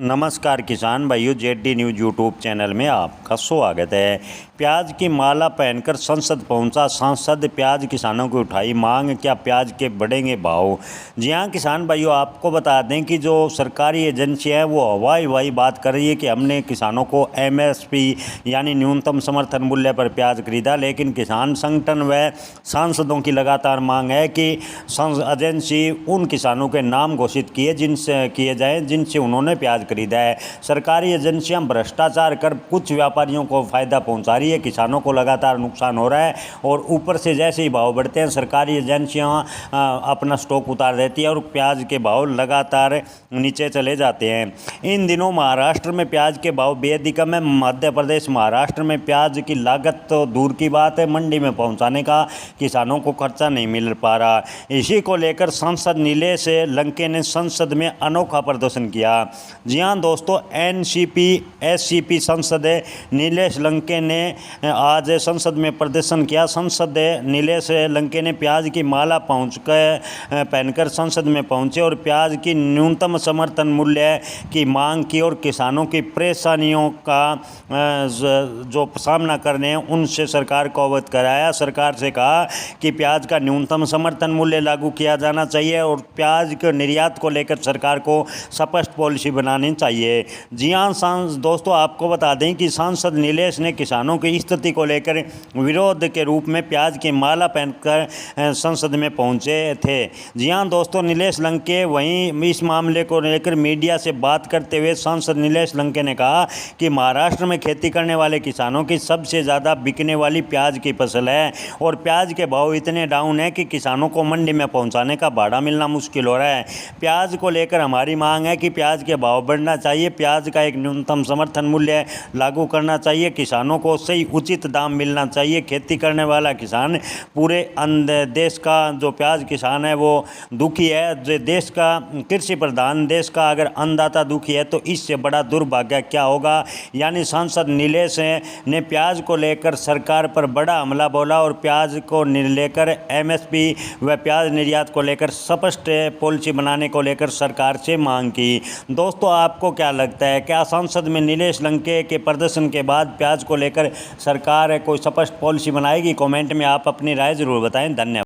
नमस्कार किसान भाइयों, जेडी न्यूज़ यूट्यूब चैनल में आपका स्वागत है। प्याज की माला पहनकर संसद पहुंचा सांसद, प्याज किसानों की उठाई मांग, क्या प्याज के बढ़ेंगे भाव। जी हां किसान भाइयों, आपको बता दें कि जो सरकारी एजेंसी है वो हवाई बात कर रही है कि हमने किसानों को एमएसपी यानी न्यूनतम समर्थन मूल्य पर प्याज खरीदा, लेकिन किसान संगठन व सांसदों की लगातार मांग है कि एजेंसी उन किसानों के नाम घोषित किए जाएँ जिनसे उन्होंने प्याज खरीदा है। सरकारी एजेंसियां भ्रष्टाचार कर कुछ व्यापारियों को फ़ायदा पहुंचा रही है, किसानों को लगातार नुकसान हो रहा है और ऊपर से जैसे ही भाव बढ़ते हैं सरकारी एजेंसियां अपना स्टॉक उतार देती है और प्याज के भाव लगातार नीचे चले जाते हैं। इन दिनों महाराष्ट्र में प्याज के भाव बेहद ही कम है। मध्य प्रदेश महाराष्ट्र में प्याज की लागत तो दूर की बात है, मंडी में पहुँचाने का किसानों को खर्चा नहीं मिल पा रहा। इसी को लेकर सांसद नीलेश लंके ने संसद में अनोखा प्रदर्शन किया। जी हाँ दोस्तों, एससीपी सांसद नीलेश लंके ने आज संसद में प्रदर्शन किया। सांसद नीलेश लंके ने प्याज की माला पहनकर संसद में पहुंचे और प्याज की न्यूनतम समर्थन मूल्य की मांग की और किसानों की परेशानियों का जो सामना करने हैं उनसे सरकार को अवगत कराया। सरकार से कहा कि प्याज का न्यूनतम समर्थन मूल्य लागू किया जाना चाहिए और प्याज के निर्यात को लेकर सरकार को स्पष्ट पॉलिसी बनानी चाहिए। जी हाँ दोस्तों, आपको बता दें कि सांसद नीलेश ने किसानों की स्थिति को लेकर विरोध के रूप में प्याज की माला पहनकर संसद में पहुंचे थे। जी हाँ दोस्तों, नीलेश लंके वहीं इस मामले को लेकर मीडिया से बात करते हुए सांसद नीलेश लंके ने कहा कि महाराष्ट्र में खेती करने वाले किसानों की सबसे ज़्यादा बिकने वाली प्याज की फसल है और प्याज के भाव इतने डाउन है कि किसानों को मंडी में पहुंचाने का भाड़ा मिलना मुश्किल हो रहा है। प्याज को लेकर हमारी मांग है कि प्याज के भाव बढ़ना चाहिए, प्याज का एक न्यूनतम समर्थन मूल्य लागू करना चाहिए, किसानों को सही उचित दाम मिलना चाहिए। खेती करने वाला किसान पूरे देश का जो प्याज किसान है वो दुखी है। जो देश का कृषि प्रधान देश का अगर अन्नदाता दुखी है तो इससे बड़ा दुर्भाग्य क्या होगा। यानी सांसद नीलेश ने प्याज को लेकर सरकार पर बड़ा हमला बोला और प्याज को लेकर एमएसपी व प्याज निर्यात को लेकर स्पष्ट पॉलिसी बनाने को लेकर सरकार से मांग की। दोस्तों, आपको क्या लगता है, क्या संसद में नीलेश लंके के प्रदर्शन के बाद प्याज को लेकर सरकार कोई स्पष्ट पॉलिसी बनाएगी? कमेंट में आप अपनी राय जरूर बताएं। धन्यवाद।